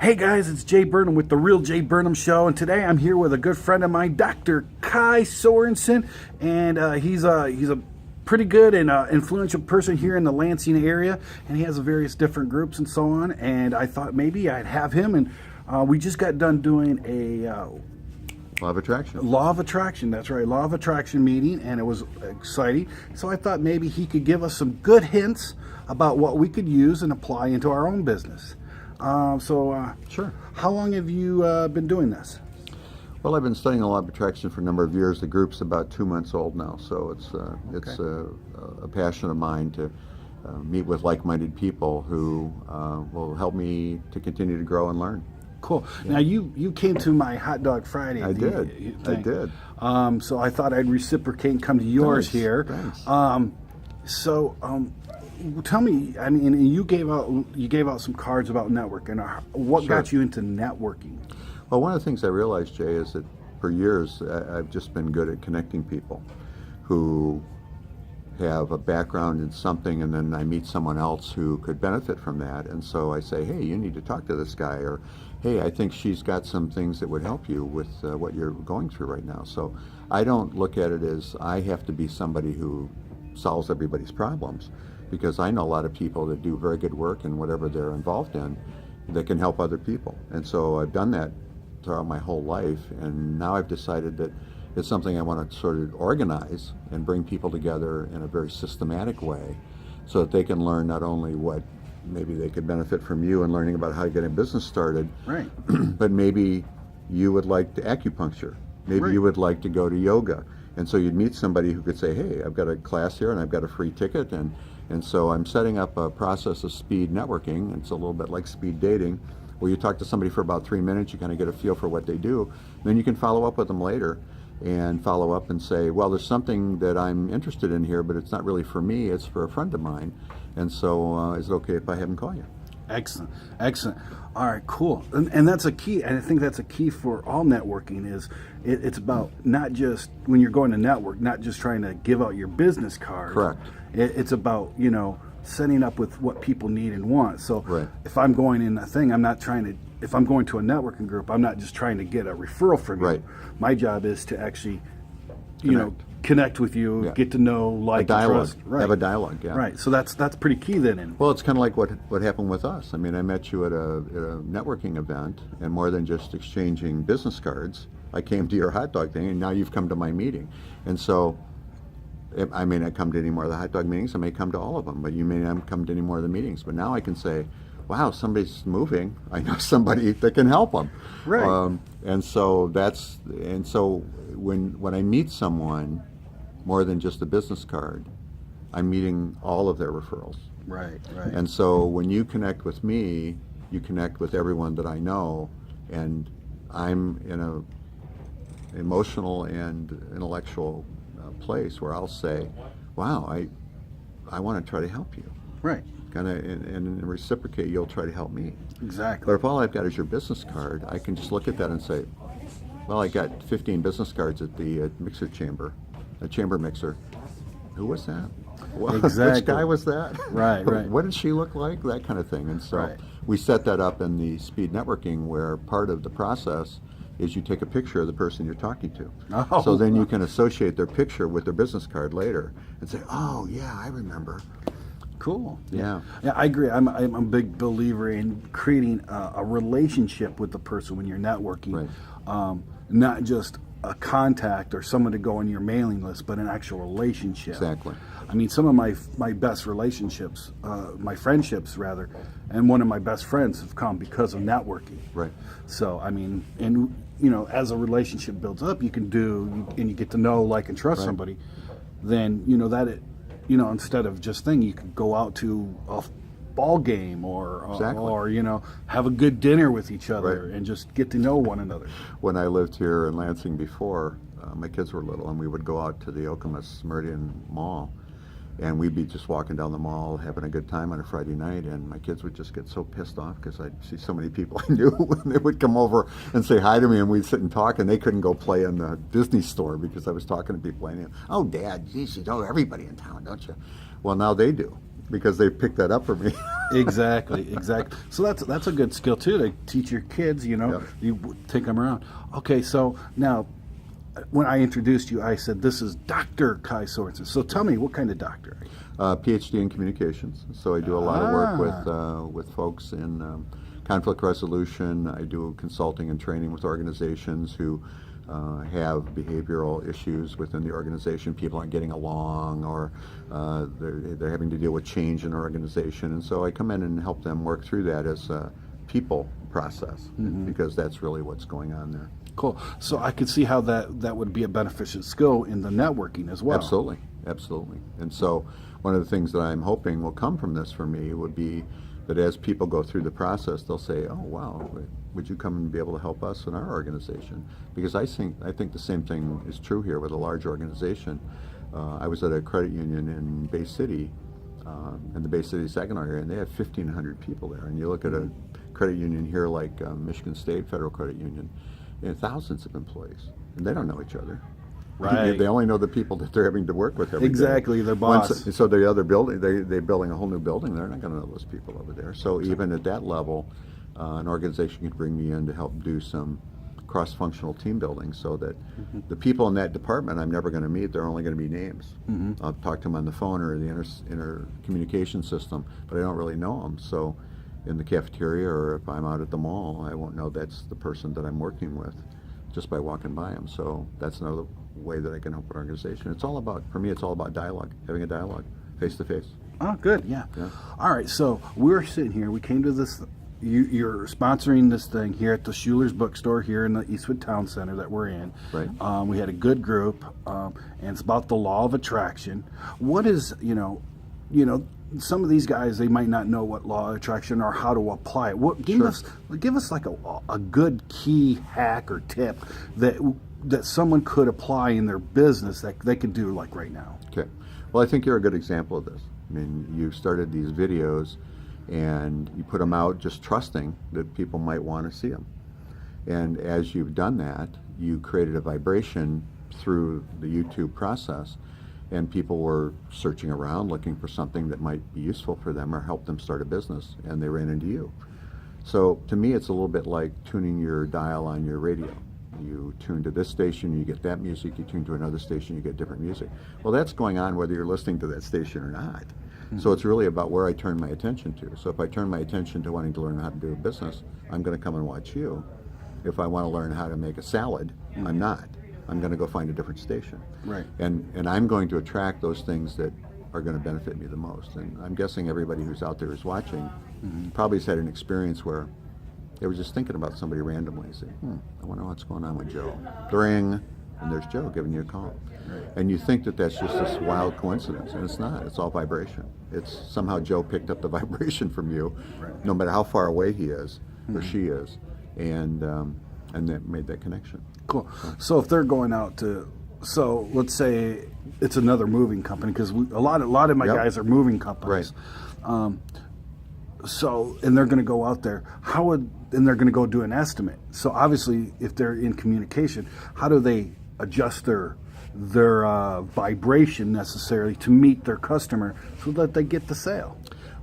Hey guys, it's Jay Burnham with The Real Jay Burnham Show, and today I'm here with a good friend of mine, Dr. Kai Sorensen, and he's a pretty good and influential person here in the Lansing area, and he has various different groups and so on, and I thought maybe I'd have him, and we just got done doing a Law of Attraction. Law of Attraction, that's right, Law of Attraction meeting, and it was exciting. So I thought maybe he could give us some good hints about what we could use and apply into our own business. Sure. How long have you been doing this? Well, I've been studying the Law of Attraction for a number of years. The group's about 2 months old now, so it's a passion of mine to meet with like-minded people who will help me to continue to grow and learn. Cool. Yeah. Now you came to my Hot Dog Friday. I did. So I thought I'd reciprocate and come to yours here. Thanks. Tell me. I mean, you gave out some cards about networking. What got you into networking? Well, one of the things I realized, Jay, is that for years I've just been good at connecting people who have a background in something, and then I meet someone else who could benefit from that, and so I say, hey, you need to talk to this guy, or hey, I think she's got some things that would help you with what you're going through right now. So I don't look at it as I have to be somebody who solves everybody's problems, because I know a lot of people that do very good work in whatever they're involved in that can help other people. And so I've done that throughout my whole life, and now I've decided that it's something I want to sort of organize and bring people together in a very systematic way so that they can learn not only what maybe they could benefit from you and learning about how to get a business started, right? But maybe you would like to acupuncture, maybe right. You would like to go to yoga, and so you'd meet somebody who could say, hey, I've got a class here and I've got a free ticket, and so I'm setting up a process of speed networking. It's a little bit like speed dating, where you talk to somebody for about 3 minutes, you kind of get a feel for what they do, then you can follow up with them later and follow up and say, well, there's something that I'm interested in here, but it's not really for me, it's for a friend of mine, and so is it okay if I have him call you? Excellent. All right, cool. And that's a key, and I think that's a key for all networking is it's about not just, when you're going to network, not just trying to give out your business card. Correct. It's about, setting up with what people need and want. So right. If I'm going in a thing, if I'm going to a networking group, I'm not just trying to get a referral from you. Right. My job is to actually, connect with you, yeah. Get to know, like, a dialogue. and trust. Right. Have a dialogue, yeah. Right. So that's pretty key then. Well, it's kind of like what happened with us. I mean, I met you at a networking event, and more than just exchanging business cards, I came to your hot dog thing, and now you've come to my meeting. And so I may not come to any more of the hot dog meetings. I may come to all of them, but you may not come to any more of the meetings. But now I can say, wow, somebody's moving. I know somebody that can help them. Right. And so when I meet someone, more than just a business card, I'm meeting all of their referrals. Right. And so when you connect with me, you connect with everyone that I know, and I'm in a emotional and intellectual place where I'll say, wow, I want to try to help you. Right. Kind of, and reciprocate, you'll try to help me. Exactly. But if all I've got is your business card, I can just look at that and say, well, I got 15 business cards at the mixer chamber, a chamber mixer. Who was that? Exactly. Which guy was that? Right. What did she look like? That kind of thing. And so right. We set that up in the speed networking, where part of the process is you take a picture of the person you're talking to. Oh. So then you can associate their picture with their business card later and say, oh, yeah, I remember. Cool. Yeah, I agree. I'm a big believer in creating a relationship with the person when you're networking. Right. Not just a contact or someone to go on your mailing list, but an actual relationship. Exactly. I mean, some of my best relationships, my friendships rather, and one of my best friends have come because of networking. Right. So, I mean, and as a relationship builds up, you get to know, like, and trust right. somebody, then, instead of just you could go out to a ball game or have a good dinner with each other right. and just get to know one another. When I lived here in Lansing before, my kids were little, and we would go out to the Okemos Meridian Mall, and we'd be just walking down the mall having a good time on a Friday night, and my kids would just get so pissed off because I'd see so many people I knew, and they would come over and say hi to me, and we'd sit and talk, and they couldn't go play in the Disney store because I was talking to people I knew. Oh, Dad, geez, you know everybody in town, don't you? Well, now they do. because they picked that up for me. Exactly. So that's a good skill too, to teach your kids. Yep. You take them around. Okay, so now when I introduced you, I said this is Dr. Kai Sorensen. So tell me, what kind of doctor are you? PhD in communications. So I do a lot of work with folks in conflict resolution. I do consulting and training with organizations who have behavioral issues within the organization. People aren't getting along, or they're having to deal with change in an organization. And so I come in and help them work through that as a people process, because that's really what's going on there. Cool. So I could see how that would be a beneficial skill in the networking as well. Absolutely. And so one of the things that I'm hoping will come from this for me would be that as people go through the process, they'll say, oh, wow, would you come and be able to help us in our organization? Because I think the same thing is true here with a large organization. I was at a credit union in Bay City, in the Bay City Saginaw area, and they had 1,500 people there. And you look at a credit union here like Michigan State Federal Credit Union, and thousands of employees, and they don't know each other. Right. They only know the people that they're having to work with every day. Exactly, their boss. So the other building, they're building a whole new building. They're not going to know those people over there. So even at that level, an organization could bring me in to help do some cross-functional team building, so that the people in that department I'm never going to meet. They're only going to be names. I'll talk to them on the phone or the inter communication system, but I don't really know them. So in the cafeteria, or if I'm out at the mall, I won't know that's the person that I'm working with just by walking by them. So that's another way that I can help an organization. It's all about, for me, it's all about dialogue, having a dialogue, face to face. Oh, good, yeah. All right, so we're sitting here. We came to this. You're sponsoring this thing here at the Schuler's Bookstore here in the Eastwood Town Center that we're in. Right. We had a good group, and it's about the law of attraction. What is, some of these guys, they might not know what law of attraction or how to apply it. Give us like a good key hack or tip that someone could apply in their business that they could do like right now. Okay. Well, I think you're a good example of this. I mean, you started these videos and you put them out just trusting that people might want to see them. And as you've done that, you created a vibration through the YouTube process, and people were searching around looking for something that might be useful for them or help them start a business, and they ran into you. So to me, it's a little bit like tuning your dial on your radio. You tune to this station, you get that music. You tune to another station, you get different music. Well, that's going on whether you're listening to that station or not. So it's really about where I turn my attention to. So if I turn my attention to wanting to learn how to do a business, I'm going to come and watch you. If I want to learn how to make a salad, I'm not. I'm going to go find a different station. Right. And I'm going to attract those things that are going to benefit me the most. And I'm guessing everybody who's out there is watching probably has had an experience where they were just thinking about somebody randomly, saying, I wonder what's going on with Joe. Ring, and there's Joe giving you a call. Right. And you think that that's just this wild coincidence, and it's not. It's all vibration. It's somehow Joe picked up the vibration from you, no matter how far away he is or she is, and that made that connection. Cool. So if they're going out to, so let's say it's another moving company, because a lot of my guys are moving companies. Right. So, and they're going to go out there, and they're going to go do an estimate. So obviously, if they're in communication, how do they adjust their vibration necessarily to meet their customer so that they get the sale?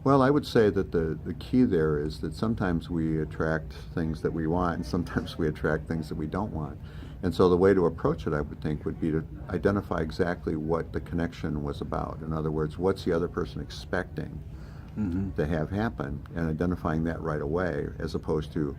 Well, I would say that the key there is that sometimes we attract things that we want, and sometimes we attract things that we don't want. And so the way to approach it, I would think, would be to identify exactly what the connection was about. In other words, what's the other person expecting to have happen, and identifying that right away, as opposed to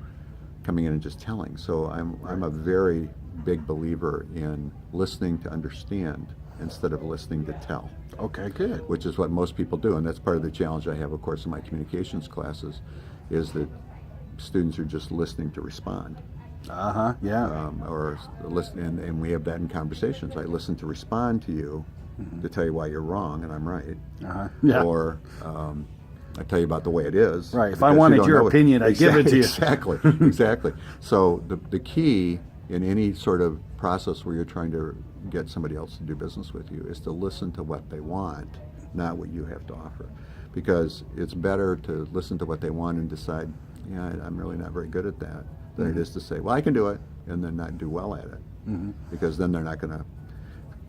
coming in and just telling. So I'm a very big believer in listening to understand instead of listening to tell. Okay, good. Which is what most people do, and that's part of the challenge I have, of course, in my communications classes, is that students are just listening to respond. Or listen, and we have that in conversations. I listen to respond to you to tell you why you're wrong and I'm right. Or I tell you about the way it is. Right. If I wanted your opinion, I give it to you. Exactly. So the key in any sort of process where you're trying to get somebody else to do business with you is to listen to what they want, not what you have to offer. Because it's better to listen to what they want and decide, I'm really not very good at that, than it is to say, well, I can do it, and then not do well at it. Because then they're not going to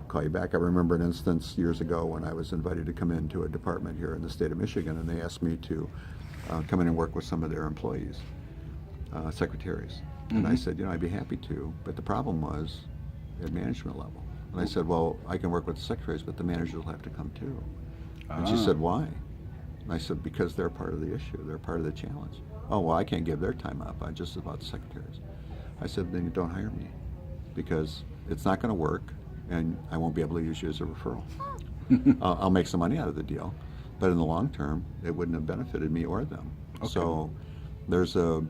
call you back. I remember an instance years ago when I was invited to come into a department here in the state of Michigan, and they asked me to come in and work with some of their employees, secretaries. And I said, I'd be happy to, but the problem was at management level. And I said, well, I can work with the secretaries, but the managers will have to come too. And she said, why? And I said, because they're part of the issue. They're part of the challenge. Oh, well, I can't give their time up. I just about the secretaries. I said, then you don't hire me, because it's not going to work, and I won't be able to use you as a referral. I'll make some money out of the deal, but in the long term, it wouldn't have benefited me or them. Okay. So there's a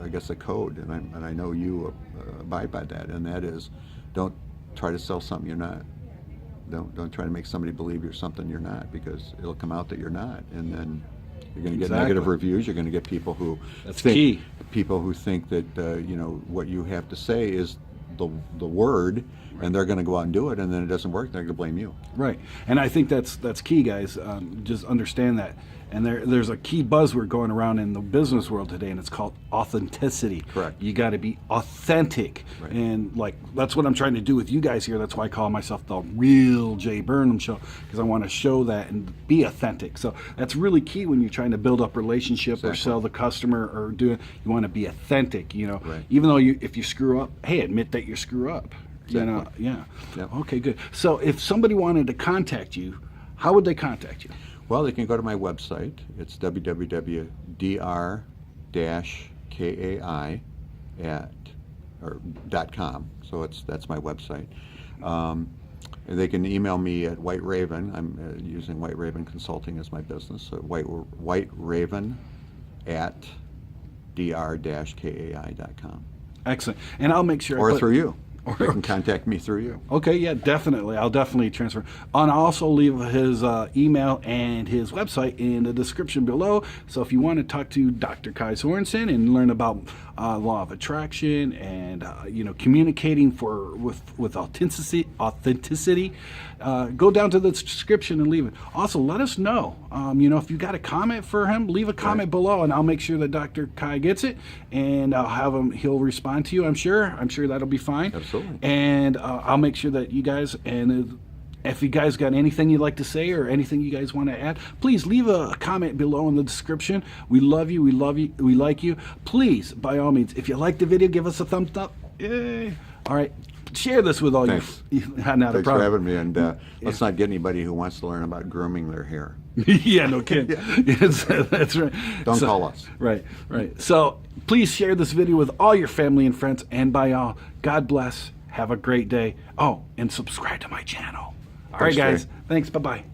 I guess a code, and I know you abide by that, and that is, don't try to sell something you're not. Don't try to make somebody believe you're something you're not, because it'll come out that you're not, and then you're going to get negative reviews. You're going to get people who people who think that what you have to say is the word, and they're going to go out and do it, and then it doesn't work. They're going to blame you. Right, and I think that's key, guys. Just understand that. And there's a key buzzword going around in the business world today, and it's called authenticity. Correct. You got to be authentic. Right. And that's what I'm trying to do with you guys here. That's why I call myself the real Jay Burnham Show, because I want to show that and be authentic. So that's really key when you're trying to build up relationship or sell the customer or you want to be authentic. Right. Even though if you screw up, hey, admit that you screw up. Exactly. Yeah. Yep. Okay, good. So if somebody wanted to contact you, how would they contact you? Well, they can go to my website. It's www.dr.kai.com. So that's my website. They can email me at White Raven. I'm using White Raven Consulting as my business. So White Raven at dr-kai.com. Excellent. And I'll make sure. Or through you. They can contact me through you. Okay, yeah, definitely. I'll definitely transfer. And I'll also leave his email and his website in the description below. So if you want to talk to Dr. Kai Sorensen and learn about law of attraction and communicating with authenticity, go down to the description and leave it. Also, let us know. If you got a comment for him, leave a comment below, and I'll make sure that Dr. Kai gets it, and I'll have him. He'll respond to you. I'm sure that'll be fine. Absolutely. And I'll make sure that you guys, and if you guys got anything you'd like to say or anything you guys want to add, please leave a comment below in the description. We love you. We love you. We like you. Please, by all means, if you like the video, give us a thumbs up. Yay. All right. Share this with all you. Thanks for having me. And let's not get anybody who wants to learn about grooming their hair. Yeah, no kidding. Yes, that's right. Don't call us. Right. So please share this video with all your family and friends. And by all, God bless. Have a great day. Oh, and subscribe to my channel. All right, guys. Jay. Thanks. Bye-bye.